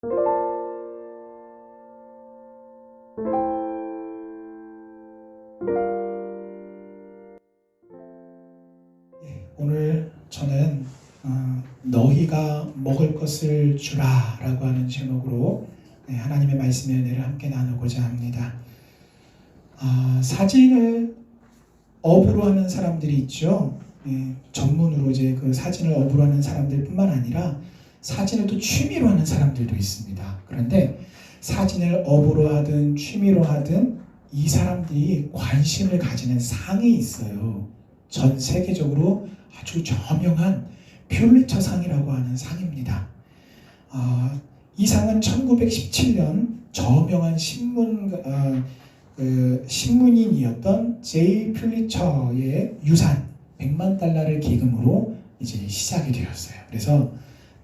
오늘 저는 너희가 먹을 것을 주라 라고 하는 제목으로 하나님의 말씀의 은혜를 함께 나누고자 합니다. 사진을 업으로 하는 사람들이 있죠. 전문으로 이제 그 사진을 업으로 하는 사람들 뿐만 아니라 사진을 또 취미로 하는 사람들도 있습니다. 그런데 사진을 업으로 하든 취미로 하든 이 사람들이 관심을 가지는 상이 있어요. 전 세계적으로 아주 저명한 퓰리처 상이라고 하는 상입니다. 이 상은 1917년 저명한 신문인이었던 제이 퓰리처의 유산 100만 달러를 기금으로 이제 시작이 되었어요. 그래서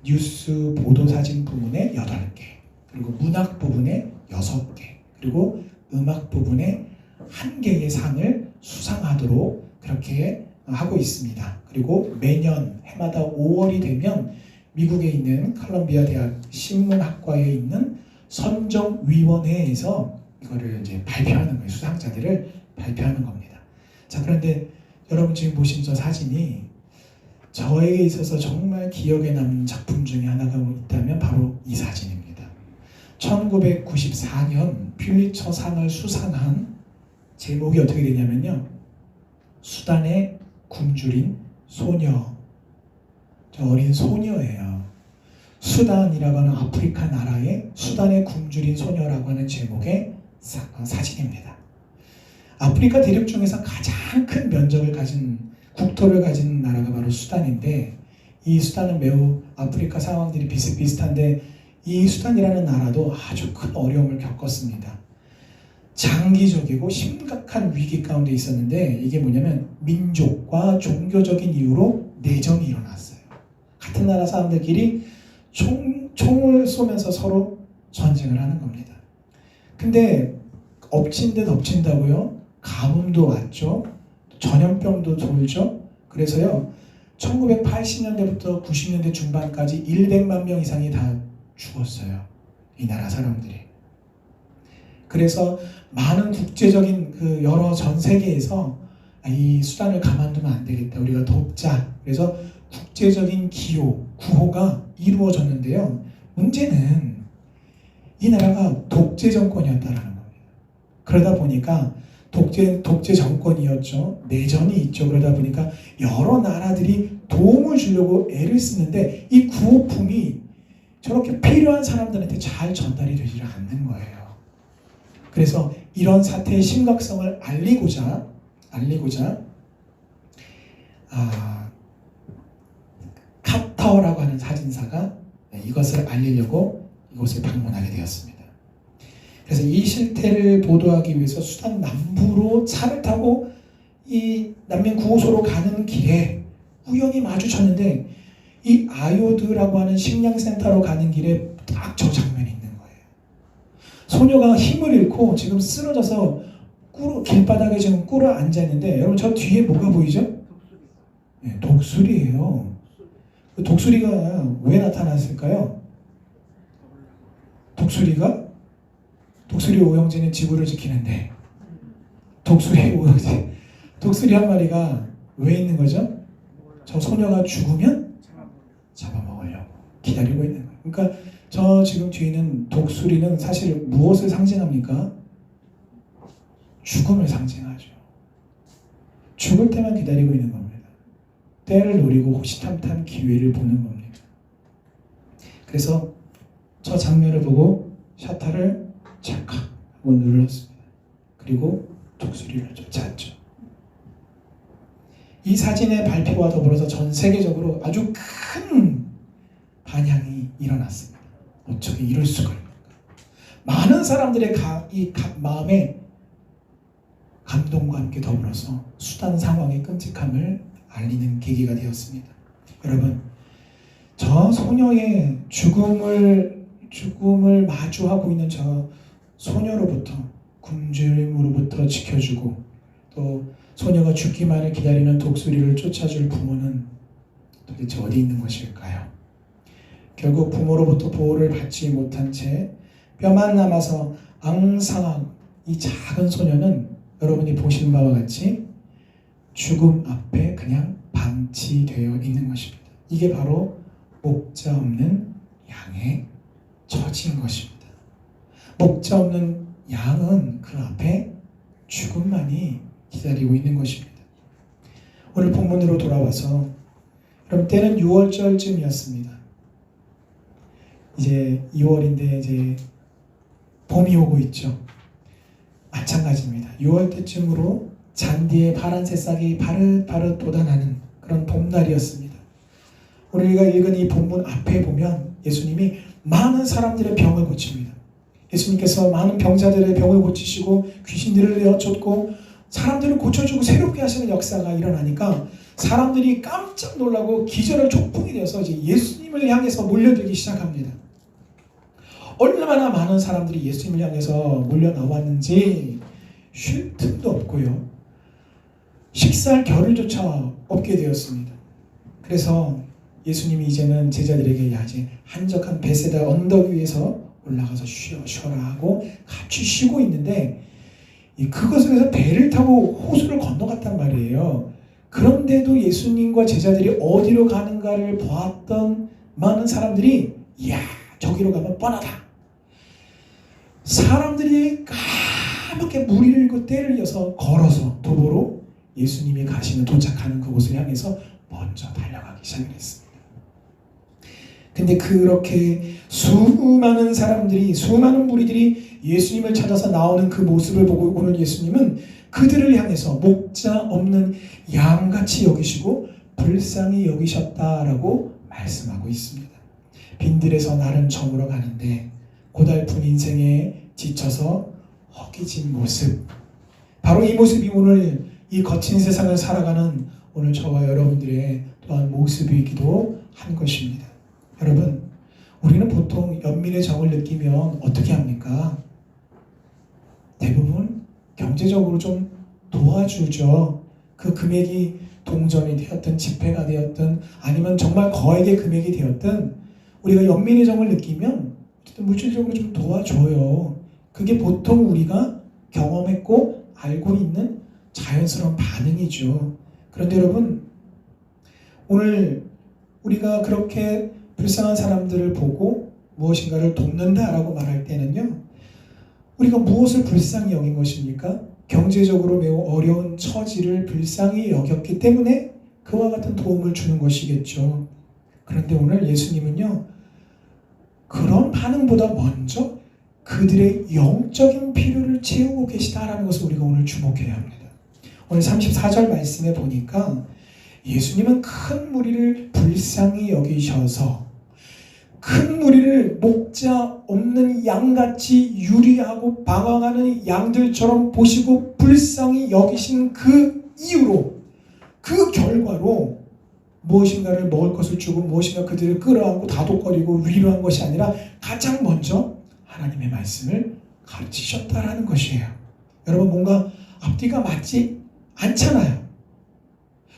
뉴스 보도 사진 부분에 8개, 그리고 문학 부분에 6개, 그리고 음악 부분에 1개의 상을 수상하도록 그렇게 하고 있습니다. 그리고 매년 해마다 5월이 되면 미국에 있는 컬럼비아 대학 신문학과에 있는 선정위원회에서 이거를 이제 발표하는 거예요. 수상자들을 발표하는 겁니다. 자, 그런데 여러분 지금 보신 저 사진이 저에게 있어서 정말 기억에 남는 작품 중에 하나가 있다면 바로 이 사진입니다. 1994년 퓰리처 상을 수상한 제목이 어떻게 되냐면요. 수단의 굶주린 소녀. 저 어린 소녀예요. 수단이라고 하는 아프리카 나라의 수단의 굶주린 소녀라고 하는 제목의 사진입니다. 아프리카 대륙 중에서 가장 큰 면적을 가진 국토를 가진 나라가 바로 수단인데, 이 수단은 매우 아프리카 상황들이 비슷비슷한데 이 수단이라는 나라도 아주 큰 어려움을 겪었습니다. 장기적이고 심각한 위기 가운데 있었는데, 이게 뭐냐면 민족과 종교적인 이유로 내전이 일어났어요. 같은 나라 사람들끼리 총을 쏘면서 서로 전쟁을 하는 겁니다. 근데 엎친 데 덮친다고요? 가뭄도 왔죠. 전염병도 돌죠. 그래서요 1980년대부터 90년대 중반까지 100만 명 이상이 다 죽었어요. 이 나라 사람들이. 그래서 많은 국제적인 여러 전 세계에서 이 수단을 가만두면 안 되겠다, 우리가 돕자. 그래서 국제적인 구호가 이루어졌는데요. 문제는 이 나라가 독재 정권이었다라는 겁니다. 그러다 보니까 독재 정권이었죠. 내전이 있죠. 그러다 보니까 여러 나라들이 도움을 주려고 애를 쓰는데 이 구호품이 저렇게 필요한 사람들한테 잘 전달이 되지 않는 거예요. 그래서 이런 사태의 심각성을 알리고자 카터라고 하는 사진사가 이것을 알리려고 이곳을 방문하게 되었습니다. 그래서 이 실태를 보도하기 위해서 수단 남부로 차를 타고 이 난민 구호소로 가는 길에 우연히 마주쳤는데, 이 아요드라고 하는 식량센터로 가는 길에 딱 저 장면이 있는 거예요. 소녀가 힘을 잃고 지금 쓰러져서 길바닥에 지금 꿇어 앉아 있는데, 여러분 저 뒤에 뭐가 보이죠? 네, 독수리예요. 그 독수리가 왜 나타났을까요? 독수리 오형제는 지구를 지키는데 독수리 한 마리가 왜 있는 거죠? 저 소녀가 죽으면 잡아먹으려고 기다리고 있는 거예요. 그러니까 저 지금 뒤에 있는 독수리는 사실 무엇을 상징합니까? 죽음을 상징하죠. 죽을 때만 기다리고 있는 겁니다. 때를 노리고 호시탐탐 기회를 보는 겁니다. 그래서 저 장면을 보고 셔터를 찰칵 하고 눌렀습니다. 그리고 독수리를 쫓았죠. 이 사진의 발표와 더불어서 전 세계적으로 아주 큰 반향이 일어났습니다. 어떻게 이럴 수가 있는가? 많은 사람들의 마음에 감동과 함께 더불어서 수단 상황의 끔찍함을 알리는 계기가 되었습니다. 여러분, 저 소녀의 죽음을 마주하고 있는 저 소녀로부터, 굶주림으로부터 지켜주고, 또 소녀가 죽기만을 기다리는 독수리를 쫓아줄 부모는 도대체 어디 있는 것일까요? 결국 부모로부터 보호를 받지 못한 채 뼈만 남아서 앙상한 이 작은 소녀는 여러분이 보시는 바와 같이 죽음 앞에 그냥 방치되어 있는 것입니다. 이게 바로 목자 없는 양의 처지인 것입니다. 목자 없는 양은 그 앞에 죽음만이 기다리고 있는 것입니다. 오늘 본문으로 돌아와서 그럼 때는 6월절쯤이었습니다. 이제 2월인데 이제 봄이 오고 있죠. 마찬가지입니다. 6월 때쯤으로 잔디에 파란 새싹이 바릇바릇 돋아나는 그런 봄날이었습니다. 우리가 읽은 이 본문 앞에 보면 예수님이 많은 사람들의 병을 고칩니다. 예수님께서 많은 병자들의 병을 고치시고 귀신들을 내어쫓고 사람들을 고쳐주고 새롭게 하시는 역사가 일어나니까 사람들이 깜짝 놀라고 기절할 촉풍이 되어서 이제 예수님을 향해서 몰려들기 시작합니다. 얼마나 많은 사람들이 예수님을 향해서 몰려 나왔는지 쉴 틈도 없고요. 식사할 겨를조차 없게 되었습니다. 그래서 예수님이 이제는 제자들에게 야 이제 한적한 베세다 언덕 위에서 올라가서 쉬어라 하고 같이 쉬고 있는데 그것에서 배를 타고 호수를 건너갔단 말이에요. 그런데도 예수님과 제자들이 어디로 가는가를 보았던 많은 사람들이 이야 저기로 가면 뻔하다. 사람들이 까맣게 무리를 때를 이어서 걸어서 도보로 예수님이 가시는 도착하는 그곳을 향해서 먼저 달려가기 시작했습니다. 근데 그렇게 수많은 사람들이 수많은 무리들이 예수님을 찾아서 나오는 그 모습을 보고 오늘 예수님은 그들을 향해서 목자 없는 양같이 여기시고 불쌍히 여기셨다라고 말씀하고 있습니다. 빈들에서 나른 저물어 가는데 고달픈 인생에 지쳐서 허기진 모습, 바로 이 모습이 오늘 이 거친 세상을 살아가는 오늘 저와 여러분들의 또한 모습이기도 한 것입니다. 여러분, 우리는 보통 연민의 정을 느끼면 어떻게 합니까? 대부분 경제적으로 좀 도와주죠. 그 금액이 동전이 되었든 지폐가 되었든 아니면 정말 거액의 금액이 되었든 우리가 연민의 정을 느끼면 어쨌든 물질적으로 좀 도와줘요. 그게 보통 우리가 경험했고 알고 있는 자연스러운 반응이죠. 그런데 여러분, 오늘 우리가 그렇게 불쌍한 사람들을 보고 무엇인가를 돕는다라고 말할 때는요, 우리가 무엇을 불쌍히 여긴 것입니까? 경제적으로 매우 어려운 처지를 불쌍히 여겼기 때문에 그와 같은 도움을 주는 것이겠죠. 그런데 오늘 예수님은요, 그런 반응보다 먼저 그들의 영적인 필요를 채우고 계시다라는 것을 우리가 오늘 주목해야 합니다. 오늘 34절 말씀에 보니까 예수님은 큰 무리를 불쌍히 여기셔서 큰 무리를 목자 없는 양같이 유리하고 방황하는 양들처럼 보시고 불쌍히 여기신 그 이유로, 그 결과로 무엇인가를 먹을 것을 주고 무엇인가 그들을 끌어안고 다독거리고 위로한 것이 아니라 가장 먼저 하나님의 말씀을 가르치셨다라는 것이에요. 여러분, 뭔가 앞뒤가 맞지 않잖아요.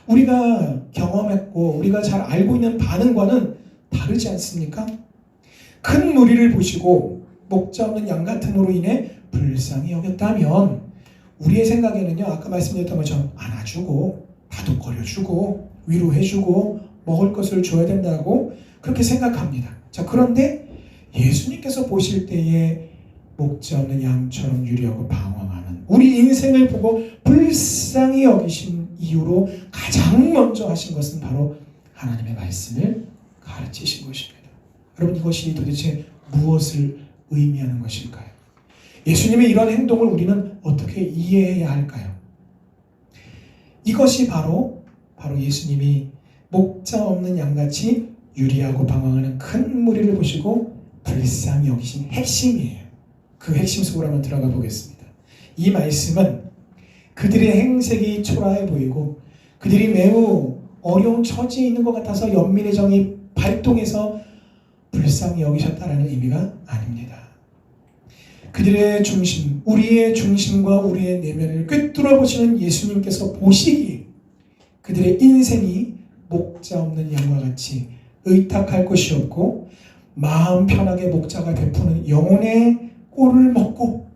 우리가 경험했고 우리가 잘 알고 있는 반응과는 다르지 않습니까? 큰 무리를 보시고 목자 없는 양 같음으로 인해 불쌍히 여겼다면 우리의 생각에는요, 아까 말씀드렸던 것처럼 안아주고 다독거려주고 위로해주고 먹을 것을 줘야 된다고 그렇게 생각합니다. 자, 그런데 예수님께서 보실 때에 목자 없는 양처럼 유리하고 방황하는 우리 인생을 보고 불쌍히 여기신 이유로 가장 먼저 하신 것은 바로 하나님의 말씀을 가르치신 것입니다. 여러분, 이것이 도대체 무엇을 의미하는 것일까요? 예수님의 이런 행동을 우리는 어떻게 이해해야 할까요? 이것이 바로 예수님이 목자 없는 양같이 유리하고 방황하는 큰 무리를 보시고 불쌍히 여기신 핵심이에요. 그 핵심 속으로 한번 들어가 보겠습니다. 이 말씀은 그들의 행색이 초라해 보이고 그들이 매우 어려운 처지에 있는 것 같아서 연민의 정이 발동해서 불쌍히 여기셨다라는 의미가 아닙니다. 그들의 중심, 우리의 중심과 우리의 내면을 꿰뚫어 보시는 예수님께서 보시기에 그들의 인생이 목자 없는 양과 같이 의탁할 곳이 없고 마음 편하게 목자가 베푸는 영혼의 꼴을 먹고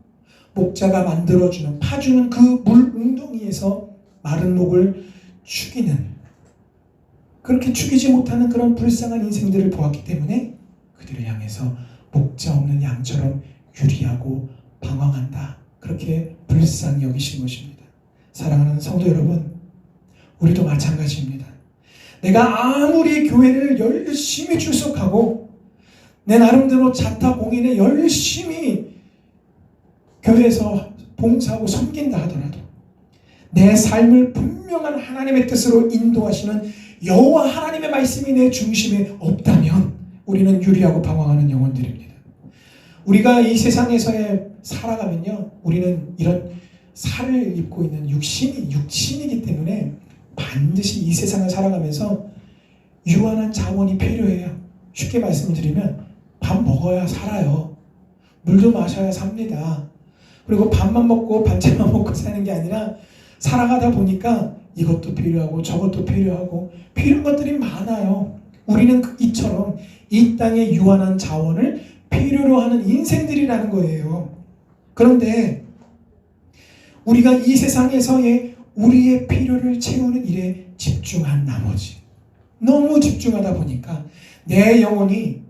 목자가 만들어주는 파주는 그 물 웅덩이에서 마른 목을 죽이는, 그렇게 죽이지 못하는 그런 불쌍한 인생들을 보았기 때문에 그들을 향해서 목자 없는 양처럼 유리하고 방황한다, 그렇게 불쌍히 여기신 것입니다. 사랑하는 성도 여러분, 우리도 마찬가지입니다. 내가 아무리 교회를 열심히 출석하고 내 나름대로 자타 공인에 열심히 교회에서 봉사하고 섬긴다 하더라도 내 삶을 분명한 하나님의 뜻으로 인도하시는 여호와 하나님의 말씀이 내 중심에 없다면 우리는 유리하고 방황하는 영혼들입니다. 우리가 이 세상에서의 살아가면요, 우리는 이런 살을 입고 있는 육신이기 때문에 반드시 이 세상을 살아가면서 유한한 자원이 필요해요. 쉽게 말씀을 드리면 밥 먹어야 살아요. 물도 마셔야 삽니다. 그리고 밥만 먹고 반찬만 먹고 사는 게 아니라 살아가다 보니까 이것도 필요하고 저것도 필요하고 필요한 것들이 많아요. 우리는 이처럼 이 땅의 유한한 자원을 필요로 하는 인생들이라는 거예요. 그런데 우리가 이 세상에서의 우리의 필요를 채우는 일에 집중한 나머지 너무 집중하다 보니까 내 영혼이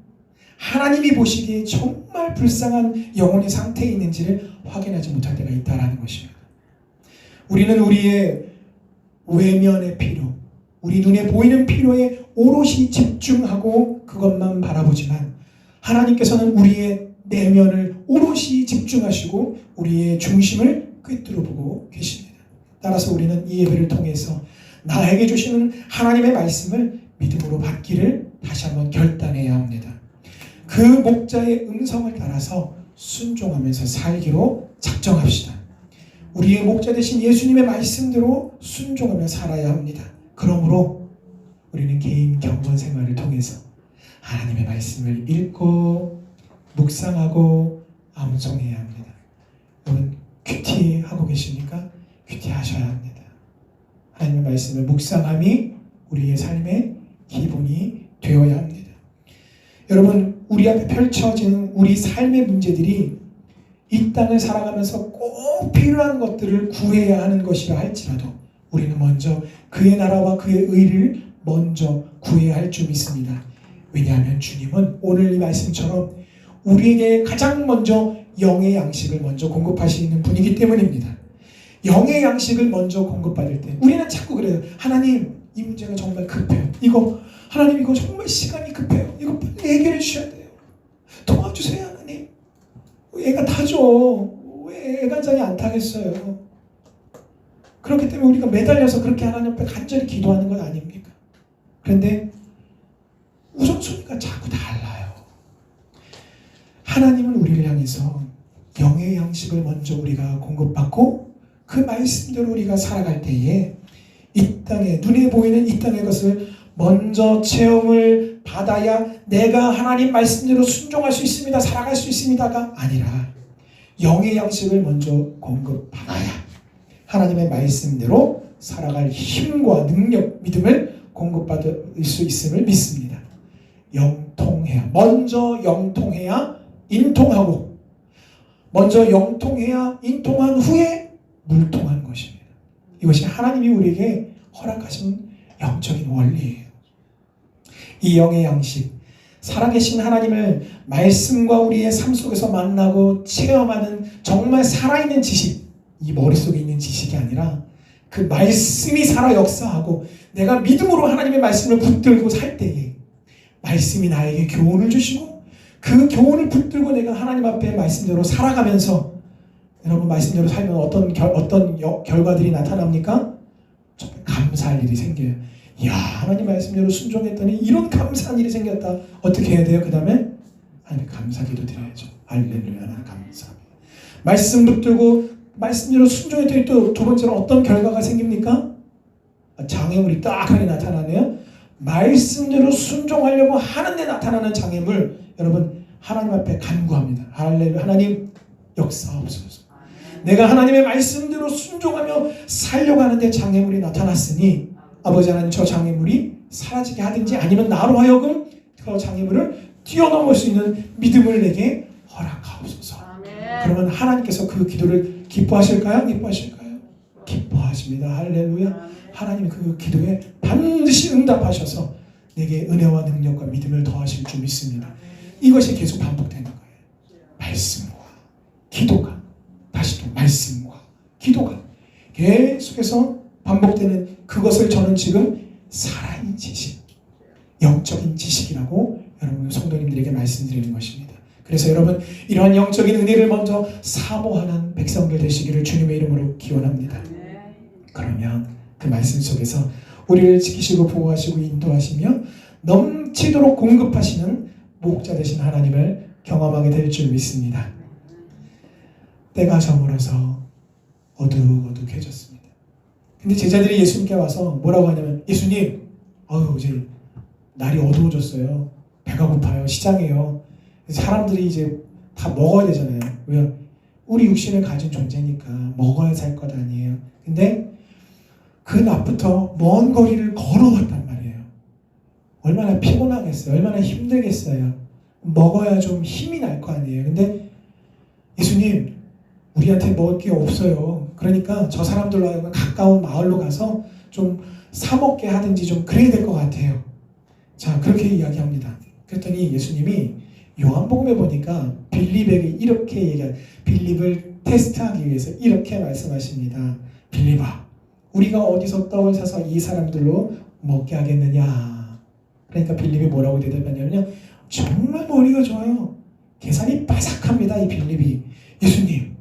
하나님이 보시기에 정말 불쌍한 영혼의 상태에 있는지를 확인하지 못할 때가 있다는 것입니다. 우리는 우리의 외면의 필요, 우리 눈에 보이는 필요에 오롯이 집중하고 그것만 바라보지만 하나님께서는 우리의 내면을 오롯이 집중하시고 우리의 중심을 꿰뚫어 보고 계십니다. 따라서 우리는 이 예배를 통해서 나에게 주시는 하나님의 말씀을 믿음으로 받기를 다시 한번 결단해야 합니다. 그 목자의 음성을 따라서 순종하면서 살기로 작정합시다. 우리의 목자 되신 예수님의 말씀대로 순종하며 살아야 합니다. 그러므로 우리는 개인 경건 생활을 통해서 하나님의 말씀을 읽고 묵상하고 암송해야 합니다. 여러분 큐티 하고 계십니까? 큐티 하셔야 합니다. 하나님의 말씀을 묵상함이 우리의 삶의 기본이 되어야 합니다. 여러분 우리 앞에 펼쳐지는 우리 삶의 문제들이 이 땅을 살아가면서 꼭 필요한 것들을 구해야 하는 것이라 할지라도 우리는 먼저 그의 나라와 그의 의를 먼저 구해야 할 줄 믿습니다. 왜냐하면 주님은 오늘 이 말씀처럼 우리에게 가장 먼저 영의 양식을 먼저 공급하시는 분이기 때문입니다. 영의 양식을 먼저 공급받을 때 우리는 자꾸 그래요. 하나님 이 문제가 정말 급해요. 하나님 이거 정말 시간이 급해요. 이거 빨리 해결해 주셔야 돼요. 도와주세요 하나님. 애가 타죠. 왜 애간장이 안 타겠어요. 그렇기 때문에 우리가 매달려서 그렇게 하나님 앞에 간절히 기도하는 것 아닙니까? 그런데 우선순위가 자꾸 달라요. 하나님은 우리를 향해서 영의 양식을 먼저 우리가 공급받고 그 말씀대로 우리가 살아갈 때에 이 땅에 눈에 보이는 이 땅의 것을 먼저 체험을 받아야 내가 하나님 말씀대로 순종할 수 있습니다. 살아갈 수 있습니다가 아니라 영의 양식을 먼저 공급받아야 하나님의 말씀대로 살아갈 힘과 능력, 믿음을 공급받을 수 있음을 믿습니다. 먼저 영통해야 인통하고 먼저 영통해야 인통한 후에 물통한 것입니다. 이것이 하나님이 우리에게 허락하신 영적인 원리예요. 이 영의 양식, 살아계신 하나님을 말씀과 우리의 삶 속에서 만나고 체험하는 정말 살아있는 지식, 이 머릿속에 있는 지식이 아니라 그 말씀이 살아 역사하고 내가 믿음으로 하나님의 말씀을 붙들고 살 때에 말씀이 나에게 교훈을 주시고 그 교훈을 붙들고 내가 하나님 앞에 말씀대로 살아가면서 여러분 말씀대로 살면 어떤 결과들이 나타납니까? 정말 감사할 일이 생겨요. 이야 하나님 말씀대로 순종했더니 이런 감사한 일이 생겼다. 어떻게 해야 돼요? 그 다음에 하나님 감사기도 드려야죠. 할렐루야 하나님 감사합니다. 말씀 붙들고 말씀대로 순종했더니 또 두 번째로 어떤 결과가 생깁니까? 장애물이 딱하게 나타나네요. 말씀대로 순종하려고 하는데 나타나는 장애물 여러분 하나님 앞에 간구합니다. 할렐루야 하나님 역사하옵소서. 내가 하나님의 말씀대로 순종하며 살려고 하는데 장애물이 나타났으니 아버지 하나님 저 장애물이 사라지게 하든지 아니면 나로 하여금 그 장애물을 뛰어넘을 수 있는 믿음을 내게 허락하옵소서. 그러면 하나님께서 그 기도를 기뻐하실까요? 기뻐하실까요? 기뻐하십니다. 할렐루야. 하나님이 그 기도에 반드시 응답하셔서 내게 은혜와 능력과 믿음을 더하실 줄 믿습니다. 이것이 계속 반복되는 거예요. 말씀과 기도가, 다시 또 말씀과 기도가 계속해서 반복되는 그것을 저는 지금 살아있는 지식, 영적인 지식이라고 여러분 성도님들에게 말씀드리는 것입니다. 그래서 여러분 이러한 영적인 은혜를 먼저 사모하는 백성들 되시기를 주님의 이름으로 기원합니다. 그러면 그 말씀 속에서 우리를 지키시고 보호하시고 인도하시며 넘치도록 공급하시는 목자 되신 하나님을 경험하게 될 줄 믿습니다. 때가 저물어서 어둑어둑해졌습니다. 근데 제자들이 예수님께 와서 뭐라고 하냐면, 예수님, 이제 날이 어두워졌어요. 배가 고파요. 시장이에요. 사람들이 이제 다 먹어야 되잖아요. 왜요? 우리 육신을 가진 존재니까 먹어야 살 것 아니에요. 근데 그 낮부터 먼 거리를 걸어왔단 말이에요. 얼마나 피곤하겠어요. 얼마나 힘들겠어요. 먹어야 좀 힘이 날 거 아니에요. 근데 예수님, 우리한테 먹을 게 없어요. 그러니까 저 사람들로 하여금 가까운 마을로 가서 좀 사 먹게 하든지 좀 그래야 될 것 같아요. 자, 그렇게 이야기합니다. 그랬더니 예수님이 요한복음에 보니까 빌립에게 이렇게 빌립을 테스트하기 위해서 이렇게 말씀하십니다. 빌립아, 우리가 어디서 떡을 사서 이 사람들로 먹게 하겠느냐. 그러니까 빌립이 뭐라고 대답하냐면요, 정말 머리가 좋아요. 계산이 빠삭합니다. 이 빌립이. 예수님,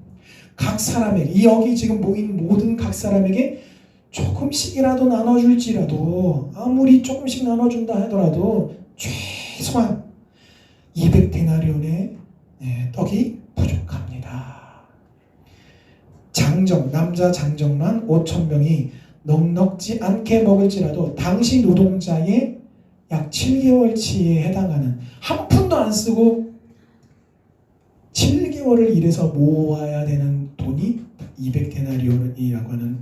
각 사람에게, 여기 지금 모인 모든 각 사람에게 조금씩이라도 나눠줄지라도, 아무리 조금씩 나눠준다 하더라도 최소한 200데나리온의 떡이 부족합니다. 남자 장정만 5,000명이 넉넉지 않게 먹을지라도 당시 노동자의 약 7개월치에 해당하는, 한 푼도 안 쓰고 7개월을 일해서 모아야 되는 돈이 200데나리온이라고 하는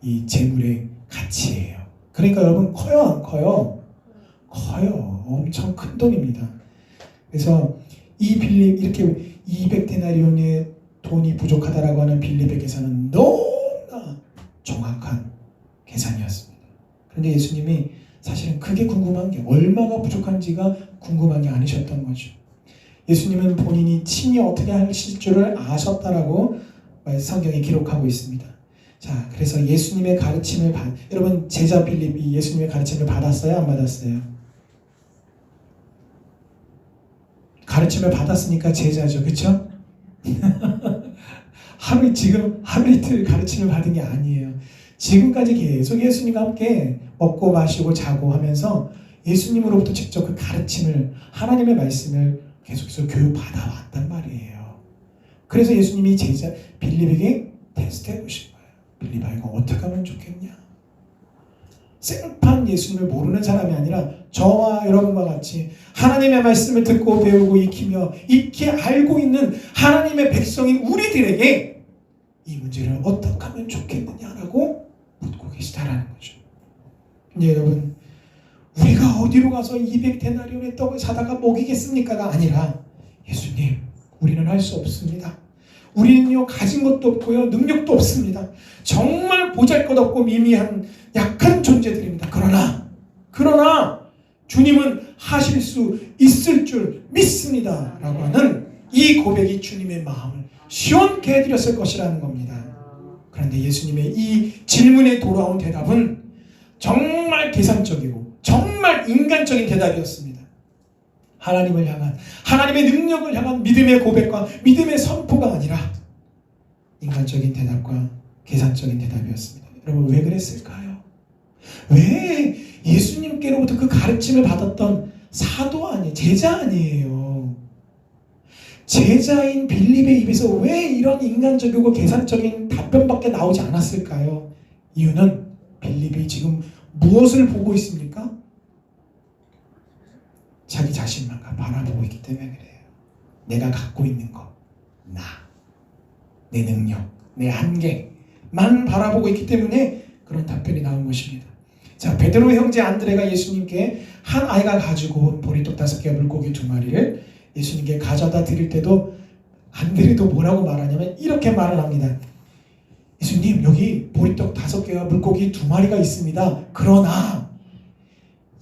이 재물의 가치예요. 그러니까 여러분, 커요 안 커요? 커요. 엄청 큰 돈입니다. 그래서 이 빌립, 이렇게 200데나리온의 돈이 부족하다라고 하는 빌립의 계산은 너무나 정확한 계산이었습니다. 그런데 예수님이 사실은 그게 궁금한 게, 얼마가 부족한지가 궁금한 게 아니셨던 거죠. 예수님은 본인이 친히 어떻게 하실 줄을 아셨다라고 성경에 기록하고 있습니다. 자, 그래서 예수님의 가르침을 여러분, 제자 빌립이 예수님의 가르침을 받았어요? 안 받았어요? 가르침을 받았으니까 제자죠. 그렇죠? 지금 하루 이틀 가르침을 받은 게 아니에요. 지금까지 계속 예수님과 함께 먹고 마시고 자고 하면서 예수님으로부터 직접 그 가르침을, 하나님의 말씀을 계속해서 교육받아 왔단 말이에요. 그래서 예수님이 제자 빌립에게 테스트해 보신 거예요. 빌립아, 이거 어떻게 하면 좋겠냐? 생판 예수님을 모르는 사람이 아니라 저와 여러분과 같이 하나님의 말씀을 듣고 배우고 익히며 익히 알고 있는 하나님의 백성인 우리들에게 이 문제를 어떻게 하면 좋겠느냐라고 묻고 계시다라는 거죠. 근데 여러분, 우리가 어디로 가서 200데나리온의 떡을 사다가 먹이겠습니까가 아니라, 예수님, 우리는 할 수 없습니다. 우리는요, 가진 것도 없고요, 능력도 없습니다. 정말 보잘것없고 미미한 약한 존재들입니다. 그러나 주님은 하실 수 있을 줄 믿습니다 라고 하는 이 고백이 주님의 마음을 시원케 해드렸을 것이라는 겁니다. 그런데 예수님의 이 질문에 돌아온 대답은 정말 계산적이고 정말 인간적인 대답이었습니다. 하나님을 향한, 하나님의 능력을 향한 믿음의 고백과 믿음의 선포가 아니라 인간적인 대답과 계산적인 대답이었습니다. 여러분, 왜 그랬을까요? 왜 예수님께로부터 그 가르침을 받았던 제자 아니에요. 제자인 빌립의 입에서 왜 이런 인간적이고 계산적인 답변밖에 나오지 않았을까요? 이유는 빌립이 지금 무엇을 보고 있습니까? 자기 자신만 바라보고 있기 때문에 그래요. 내가 갖고 있는 것, 내 능력, 내 한계만 바라보고 있기 때문에 그런 답변이 나온 것입니다. 자, 베드로 형제 안드레가 예수님께 한 아이가 가지고 온 보리떡 5개와 물고기 2마리를 예수님께 가져다 드릴 때도 안드레도 뭐라고 말하냐면 이렇게 말을 합니다. 예수님, 여기 보리떡 5개와 물고기 2마리가 있습니다. 그러나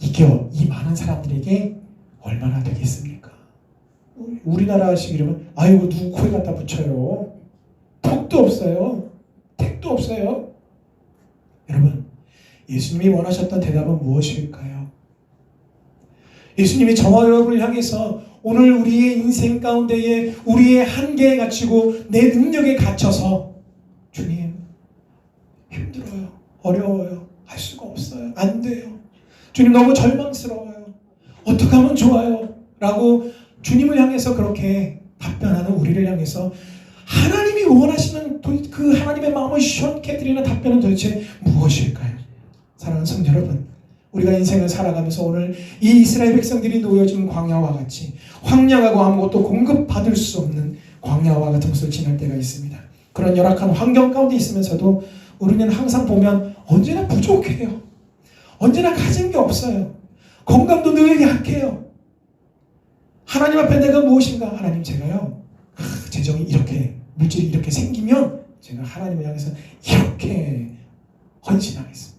이게 이 많은 사람들에게 얼마나 되겠습니까? 우리나라식이라면 아이고 누구 코에 갖다 붙여요. 턱도 없어요. 택도 없어요. 여러분, 예수님이 원하셨던 대답은 무엇일까요? 예수님이 저와 여러분을 향해서 오늘 우리의 인생 가운데에 우리의 한계에 갇히고 내 능력에 갇혀서 주님 힘들어요. 어려워요. 할 수가 없어요. 안 돼요. 주님 너무 절망스러워요. 어떻게 하면 좋아요? 라고 주님을 향해서 그렇게 답변하는 우리를 향해서 하나님이 원하시는 그 하나님의 마음을 시원케 해드리는 답변은 도대체 무엇일까요? 사랑하는 성도 여러분, 우리가 인생을 살아가면서 오늘 이 이스라엘 백성들이 놓여진 광야와 같이 황량하고 아무것도 공급받을 수 없는 광야와 같은 것을 지날 때가 있습니다. 그런 열악한 환경 가운데 있으면서도 우리는 항상 보면 언제나 부족해요. 언제나 가진 게 없어요. 건강도 늘 약해요. 하나님 앞에 내가 무엇인가? 하나님, 제가요 재정이 이렇게 물질이 이렇게 생기면 제가 하나님을 향해서 이렇게 헌신하겠습니다.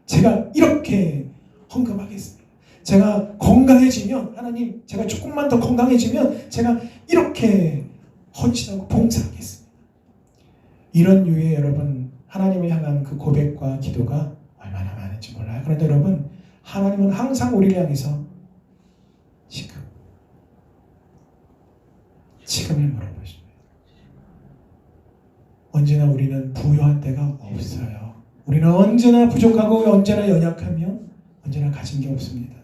제가 이렇게 헌금하겠습니다. 제가 건강해지면 하나님, 제가 조금만 더 건강해지면 제가 이렇게 헌신하고 봉사하겠습니다. 이런 유의 여러분 하나님을 향한 그 고백과 기도가 얼마나 많은지 몰라요. 그런데 여러분, 하나님은 항상 우리를 향해서 지금을 물어보십니다. 언제나 우리는 부유한 때가 없어요. 우리는 언제나 부족하고 언제나 연약하며 언제나 가진 게 없습니다.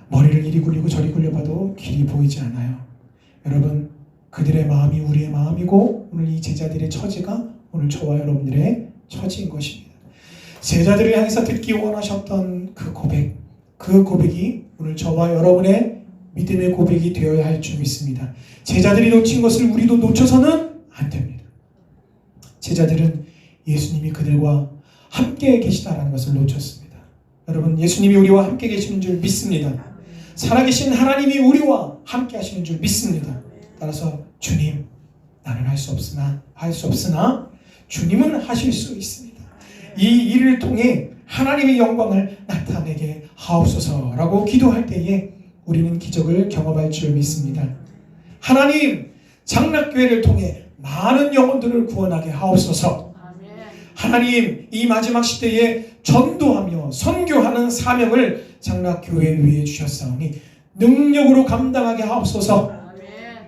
머리를 이리 굴리고 저리 굴려봐도 길이 보이지 않아요. 여러분, 그들의 마음이 우리의 마음이고 오늘 이 제자들의 처지가 오늘 저와 여러분들의 처지인 것입니다. 제자들을 향해서 듣기 원하셨던 그 고백, 그 고백이 오늘 저와 여러분의 믿음의 고백이 되어야 할 줄 믿습니다. 제자들이 놓친 것을 우리도 놓쳐서는 안 됩니다. 제자들은 예수님이 그들과 함께 계시다라는 것을 놓쳤습니다. 여러분, 예수님이 우리와 함께 계시는 줄 믿습니다. 살아계신 하나님이 우리와 함께 하시는 줄 믿습니다. 따라서 주님, 나는 할 수 없으나 주님은 하실 수 있습니다. 이 일을 통해 하나님의 영광을 나타내게 하옵소서라고 기도할 때에 우리는 기적을 경험할 줄 믿습니다. 하나님, 장락교회를 통해 많은 영혼들을 구원하게 하옵소서. 하나님, 이 마지막 시대에 전도하며 선교하는 사명을 장락교회 위에 주셨사오니 능력으로 감당하게 하옵소서.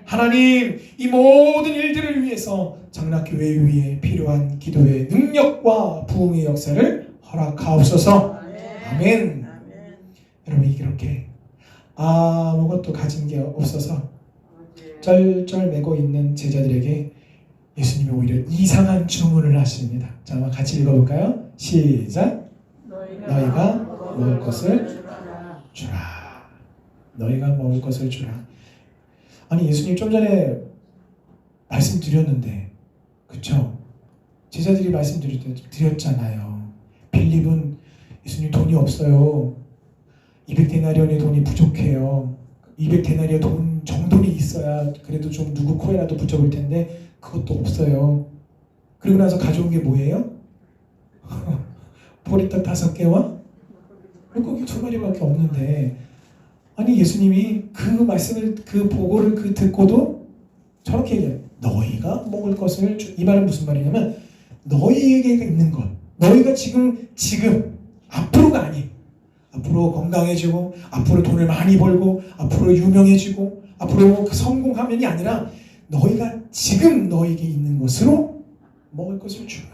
하나님, 이 모든 일들을 위해서 장락교회 위에 필요한 기도의 능력과 부흥의 역사를 허락하옵소서. 아멘. 여러분, 이렇게 아무것도 가진 게 없어서 쩔쩔매고 있는 제자들에게 예수님이 오히려 이상한 주문을 하십니다. 자, 한번 같이 읽어볼까요? 시작. 너희가 먹을 것을 주라. 너희가 먹을 것을 주라. 아니, 예수님 좀 전에 말씀드렸는데, 그쵸? 제자들이 말씀드렸잖아요. 빌립은 예수님 돈이 없어요. 200데나리온의 돈이 부족해요. 200데나리온 돈 정돈이 있어야 그래도 좀 누구 코에라도 붙여볼 텐데 그것도 없어요. 그리고 나서 가져온 게 뭐예요? 보리떡 5개와 물고기 2마리밖에 없는데, 아니 예수님이 그 말씀을, 그 보고를 듣고도 저렇게 얘기해요. 너희가 먹을 것을 이 말은 무슨 말이냐면 너희에게 있는 것, 너희가 지금 앞으로가 아니에요. 앞으로 건강해지고 앞으로 돈을 많이 벌고 앞으로 유명해지고 앞으로 성공하면이 아니라 너희가 지금 너에게 있는 것으로 먹을 것을 주라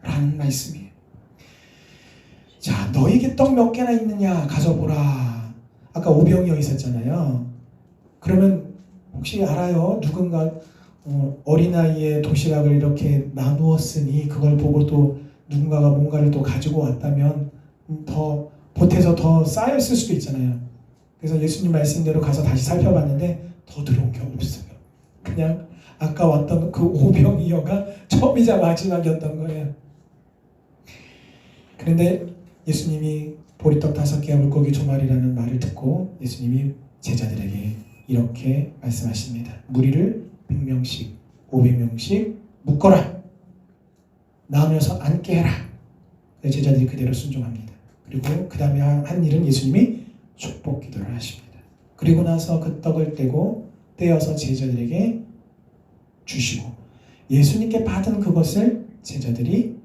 라는 말씀이에요. 자, 너에게 떡 몇 개나 있느냐 가져보라. 아까 오병이어 있었잖아요. 그러면 혹시 알아요? 누군가 어린아이의 도시락을 이렇게 나누었으니 그걸 보고 또 누군가가 뭔가를 또 가지고 왔다면 더 보태서 더 쌓였을 수도 있잖아요. 그래서 예수님 말씀대로 가서 다시 살펴봤는데 더 들어온 게 없어요. 그냥 아까 왔던 그 오병이어가 처음이자 마지막이었던 거예요. 그런데 예수님이 보리떡 5개, 물고기 2마리라는 말을 듣고 예수님이 제자들에게 이렇게 말씀하십니다. 무리를 100명씩, 500명씩 묶어라. 나누어서 앉게 해라. 제자들이 그대로 순종합니다. 그리고 그 다음에 한 일은 예수님이 축복 기도를 하십니다. 그리고 나서 그 떡을 떼어서 제자들에게 주시고 예수님께 받은 그것을 제자들이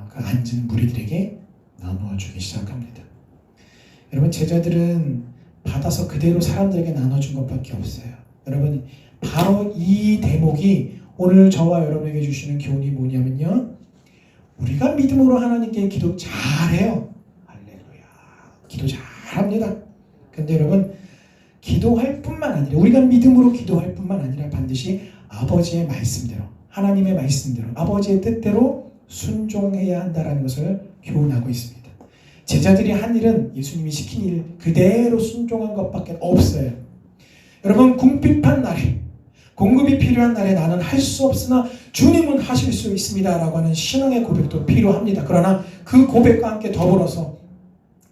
그 앉은 무리들에게 나누어 주기 시작합니다. 여러분, 제자들은 받아서 그대로 사람들에게 나눠준 것밖에 없어요. 여러분, 바로 이 대목이 오늘 저와 여러분에게 주시는 교훈이 뭐냐면요, 우리가 믿음으로 하나님께 기도 잘해요. 할렐루야, 기도 잘합니다. 근데 여러분, 기도할 뿐만 아니라, 우리가 믿음으로 기도할 뿐만 아니라 반드시 아버지의 말씀대로, 하나님의 말씀대로, 아버지의 뜻대로 순종해야 한다는 것을 교훈하고 있습니다. 제자들이 한 일은 예수님이 시킨 일 그대로 순종한 것밖에 없어요. 여러분, 궁핍한 날에, 공급이 필요한 날에 나는 할 수 없으나 주님은 하실 수 있습니다 라고 하는 신앙의 고백도 필요합니다. 그러나 그 고백과 함께 더불어서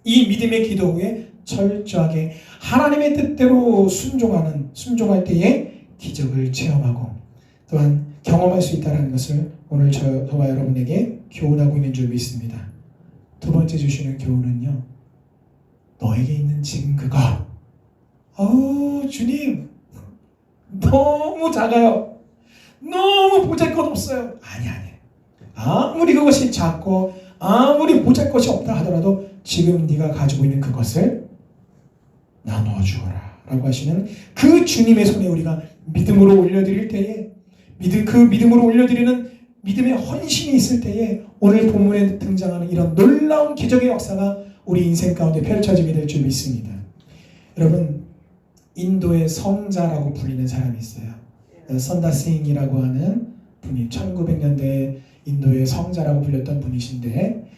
이 믿음의 기도 후에 철저하게 하나님의 뜻대로 순종할 때에 기적을 체험하고 또한 경험할 수 있다는 것을 오늘 저와 여러분에게 교훈하고 있는 줄 믿습니다. 두 번째 주시는 교훈은요, 너에게 있는 지금 그거, 주님 너무 작아요. 너무 보잘것없어요. 아니. 아무리 그것이 작고 아무리 보잘것이 없다 하더라도 지금 네가 가지고 있는 그것을 나누어 주어라 라고 하시는 그 주님의 손에 우리가 믿음으로 올려드릴 때에, 그 믿음으로 올려드리는 믿음의 헌신이 있을 때에 오늘 본문에 등장하는 이런 놀라운 기적의 역사가 우리 인생 가운데 펼쳐지게 될 줄 믿습니다. 여러분, 인도의 성자라고 불리는 사람이 있어요. 선다싱이라고 하는 분이 1900년대에 인도의 성자라고 불렸던 분이신데,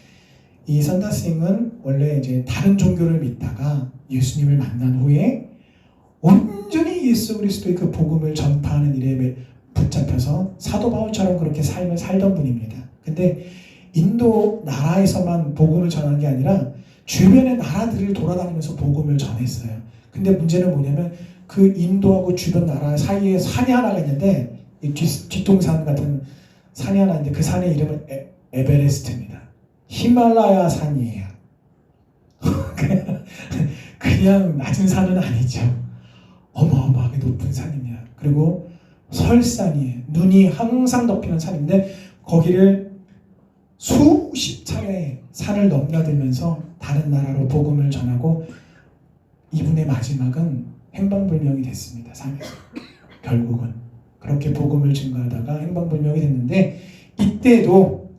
이 선다싱은 원래 이제 다른 종교를 믿다가 예수님을 만난 후에 온전히 예수 그리스도의 그 복음을 전파하는 일에 붙잡혀서 사도 바울처럼 그렇게 삶을 살던 분입니다. 근데 인도 나라에서만 복음을 전한 게 아니라 주변의 나라들을 돌아다니면서 복음을 전했어요. 근데 문제는 뭐냐면 그 인도하고 주변 나라 사이에 산이 하나가 있는데, 이 뒷동산 같은 산이 하나 있는데 그 산의 이름은 에베레스트입니다. 히말라야 산이에요. 그냥 낮은 산은 아니죠. 어마어마하게 높은 산입니다. 그리고 설산이에요. 눈이 항상 덮이는 산인데 거기를 수십 차례 산을 넘나들면서 다른 나라로 복음을 전하고 이분의 마지막은 행방불명이 됐습니다. 산에서. 결국은 그렇게 복음을 증거하다가 행방불명이 됐는데, 이때도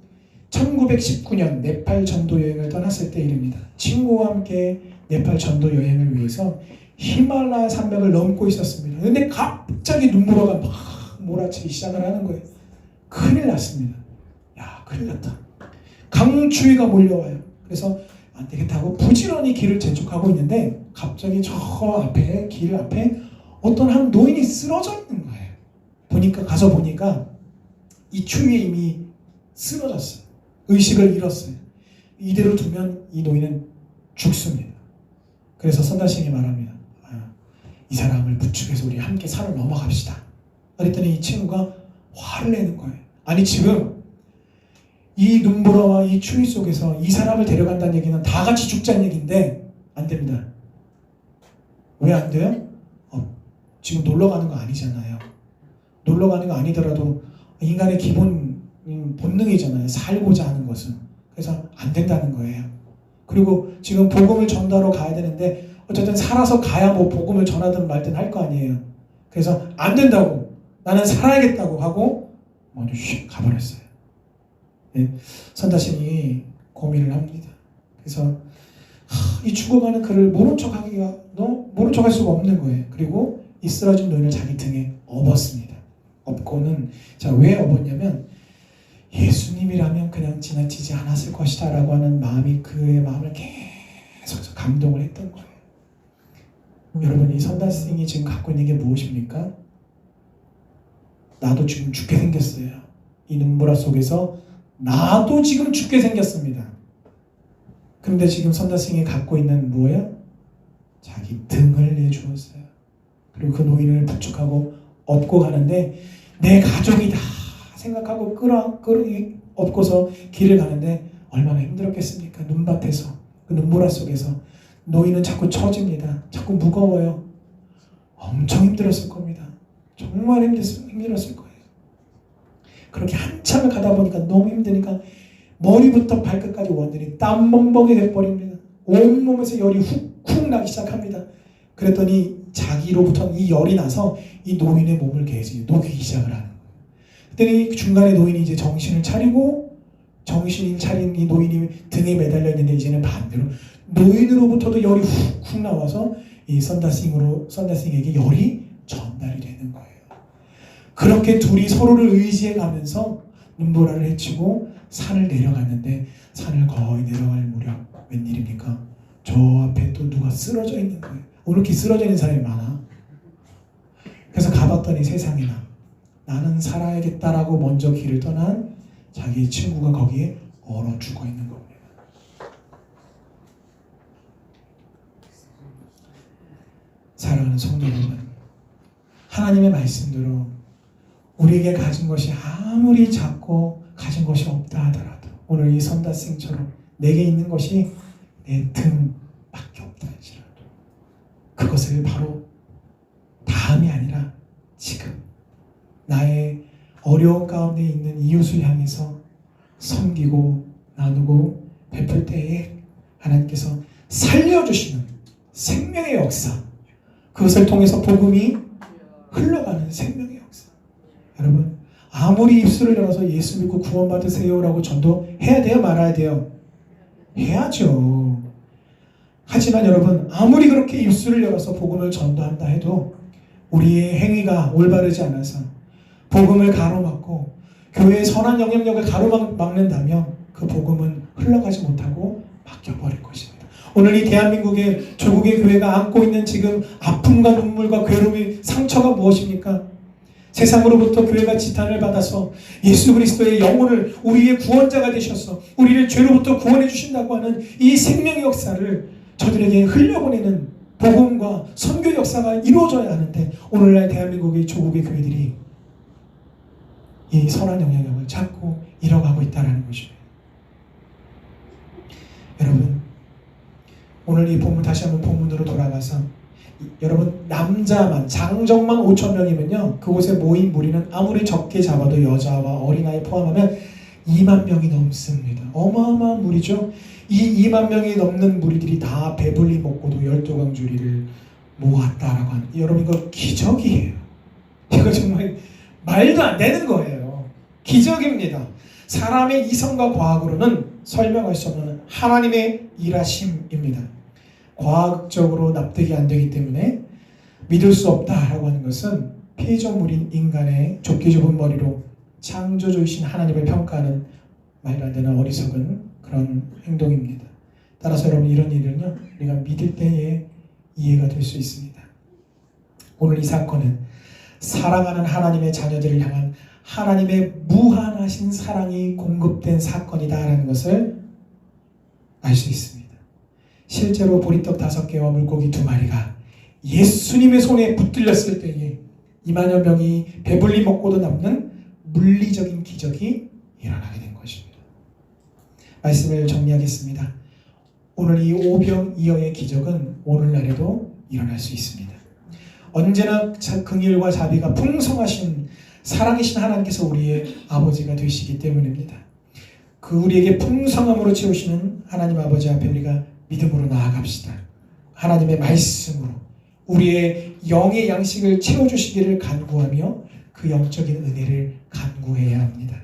1919년 네팔 전도 여행을 떠났을 때 일입니다. 친구와 함께 네팔 전도 여행을 위해서 히말라야 산맥을 넘고 있었습니다. 근데 갑자기 눈보라가 막 몰아치기 시작을 하는 거예요. 큰일 났습니다. 야, 큰일 났다. 강추위가 몰려와요. 그래서 안 되겠다 하고 부지런히 길을 재촉하고 있는데 갑자기 저 앞에, 길 앞에 어떤 한 노인이 쓰러져 있는 거예요. 가서 보니까 이 추위에 이미 쓰러졌어요. 의식을 잃었어요. 이대로 두면 이 노인은 죽습니다. 그래서 선다싱이 말합니다. 이 사람을 부축해서 우리 함께 산을 넘어갑시다. 그랬더니 이 친구가 화를 내는 거예요. 아니, 지금 이 눈보라와 이 추위 속에서 이 사람을 데려간다는 얘기는 다 같이 죽자는 얘기인데 안 됩니다. 왜 안 돼요? 지금 놀러 가는 거 아니잖아요. 놀러 가는 거 아니더라도 인간의 기본 본능이잖아요. 살고자 하는 것은. 그래서 안 된다는 거예요. 그리고 지금 복음을 전도하러 가야 되는데 어쨌든 살아서 가야 뭐 복음을 전하든 말든 할 거 아니에요. 그래서 안 된다고, 나는 살아야겠다고 하고 먼저 휙 가버렸어요. 네, 선다싱이 고민을 합니다. 그래서 이 죽어가는 그를 모른 척할 수가 없는 거예요. 그리고 이 쓰러진 노인을 자기 등에 업었습니다. 업고는, 자, 왜 업었냐면 예수님이라면 그냥 지나치지 않았을 것이다 라고 하는 마음이 그의 마음을 계속 감동을 했던 거예요. 여러분, 이 선다싱이 지금 갖고 있는 게 무엇입니까? 나도 지금 죽게 생겼어요. 이 눈보라 속에서 나도 지금 죽게 생겼습니다. 근데 지금 선다스님이 갖고 있는 뭐예요? 자기 등을 내주었어요. 그리고 그 노인을 부축하고 업고 가는데 내 가족이다 생각하고 업고서 길을 가는데 얼마나 힘들었겠습니까? 눈밭에서 그 눈보라 속에서 노인은 자꾸 처집니다. 자꾸 무거워요. 엄청 힘들었을 겁니다. 정말 힘들었을 거예요. 그렇게 한참을 가다 보니까 너무 힘드니까 머리부터 발끝까지 완전히 땀벙벙이 돼버립니다. 온몸에서 열이 훅훅 나기 시작합니다. 그랬더니 자기로부터 이 열이 나서 이 노인의 몸을 계속 녹이기 시작을 하는 거예요. 그랬더니 중간에 노인이 이제 정신을 차리고 정신이 차린 이 노인이 등에 매달려 있는데 이제는 반대로 노인으로부터도 열이 훅훅 나와서 이 선다싱에게 열이 전달이 되는 거예요. 그렇게 둘이 서로를 의지해 가면서 눈보라를 헤치고 산을 내려갔는데 산을 거의 내려갈 무렵 웬일입니까? 저 앞에 또 누가 쓰러져 있는 거예요. 오늘 이렇게 쓰러져 있는 사람이 많아. 그래서 가봤더니 세상에나 나는 살아야겠다라고 먼저 길을 떠난 자기 친구가 거기에 얼어 죽어 있는 겁니다. 사랑하는 성도 여러분, 하나님의 말씀대로 우리에게 가진 것이 아무리 작고 가진 것이 없다 하더라도 오늘 이 선다싱처럼 내게 있는 것이 내 등밖에 없다 할지라도 그것을 바로 다음이 아니라 지금 나의 어려운 가운데 있는 이웃을 향해서 섬기고 나누고 베풀 때에 하나님께서 살려주시는 생명의 역사, 그것을 통해서 복음이 흘러가는 생명의 역사. 여러분, 아무리 입술을 열어서 예수 믿고 구원받으세요라고 전도해야 돼요? 말아야 돼요? 해야죠. 하지만 여러분, 아무리 그렇게 입술을 열어서 복음을 전도한다 해도 우리의 행위가 올바르지 않아서 복음을 가로막고 교회의 선한 영향력을 가로막는다면 그 복음은 흘러가지 못하고 막혀버릴 것입니다. 오늘 이 대한민국의 조국의 교회가 안고 있는 지금 아픔과 눈물과 괴로움이 상처가 무엇입니까? 세상으로부터 교회가 지탄을 받아서 예수 그리스도의 영혼을 우리의 구원자가 되셔서 우리를 죄로부터 구원해 주신다고 하는 이 생명의 역사를 저들에게 흘려보내는 복음과 선교 역사가 이루어져야 하는데 오늘날 대한민국의 조국의 교회들이 이 선한 영향력을 자꾸 잃어가고 있다는 것입니다. 여러분, 오늘 이 본문 다시 한번 본문으로 돌아가서 여러분 남자만 장정만 5천 명이면요 그곳에 모인 무리는 아무리 적게 잡아도 여자와 어린아이 포함하면 2만 명이 넘습니다. 어마어마한 무리죠. 이 2만 명이 넘는 무리들이 다 배불리 먹고도 12광주리를 모았다라고 하는, 여러분 이거 기적이에요. 이거 정말 말도 안 되는 거예요. 기적입니다. 사람의 이성과 과학으로는 설명할 수 없는 하나님의 일하심입니다. 과학적으로 납득이 안 되기 때문에 믿을 수 없다라고 하는 것은 피조물인 인간의 좁게 좁은 머리로 창조주이신 하나님을 평가하는 말도 안 되는 어리석은 그런 행동입니다. 따라서 여러분 이런 일은요 우리가 믿을 때에 이해가 될 수 있습니다. 오늘 이 사건은 사랑하는 하나님의 자녀들을 향한 하나님의 무한하신 사랑이 공급된 사건이다라는 것을 알 수 있습니다. 실제로 보리떡 5개와 물고기 2마리가 예수님의 손에 붙들렸을 때에 2만여 명이 배불리 먹고도 남는 물리적인 기적이 일어나게 된 것입니다. 말씀을 정리하겠습니다. 오늘 이 오병이어의 기적은 오늘날에도 일어날 수 있습니다. 언제나 긍휼과 자비가 풍성하신 사랑이신 하나님께서 우리의 아버지가 되시기 때문입니다. 그 우리에게 풍성함으로 채우시는 하나님 아버지 앞에 우리가 믿음으로 나아갑시다. 하나님의 말씀으로 우리의 영의 양식을 채워주시기를 간구하며 그 영적인 은혜를 간구해야 합니다.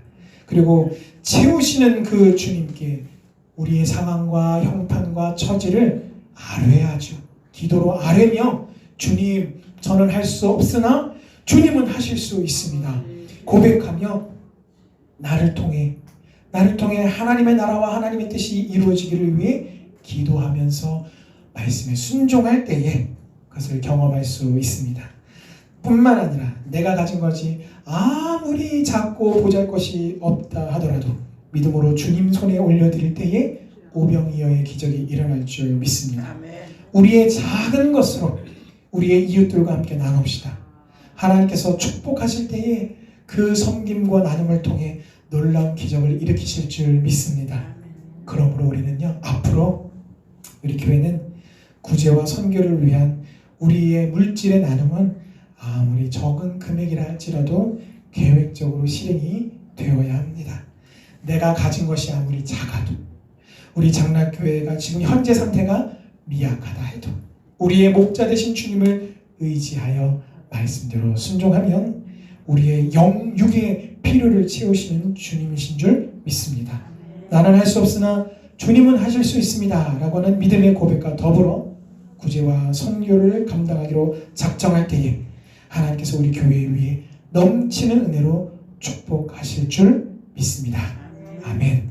그리고 채우시는 그 주님께 우리의 상황과 형편과 처지를 아뢰야죠. 기도로 아뢰며 주님 저는 할 수 없으나 주님은 하실 수 있습니다. 고백하며 나를 통해 하나님의 나라와 하나님의 뜻이 이루어지기를 위해 기도하면서 말씀에 순종할 때에 그것을 경험할 수 있습니다. 뿐만 아니라 내가 가진 것이 아무리 작고 보잘것이 없다 하더라도 믿음으로 주님 손에 올려드릴 때에 오병이어의 기적이 일어날 줄 믿습니다. 아멘. 우리의 작은 것으로 우리의 이웃들과 함께 나눕시다. 하나님께서 축복하실 때에 그 섬김과 나눔을 통해 놀라운 기적을 일으키실 줄 믿습니다. 그러므로 우리는요, 앞으로 우리 교회는 구제와 선교를 위한 우리의 물질의 나눔은 아무리 적은 금액이라 할지라도 계획적으로 실행이 되어야 합니다. 내가 가진 것이 아무리 작아도, 우리 장락교회가 지금 현재 상태가 미약하다 해도 우리의 목자 되신 주님을 의지하여 말씀대로 순종하면 우리의 영육의 필요를 채우시는 주님이신 줄 믿습니다. 나는 할 수 없으나 주님은 하실 수 있습니다 라고 하는 믿음의 고백과 더불어 구제와 선교를 감당하기로 작정할 때에 하나님께서 우리 교회 위에 넘치는 은혜로 축복하실 줄 믿습니다. 아멘.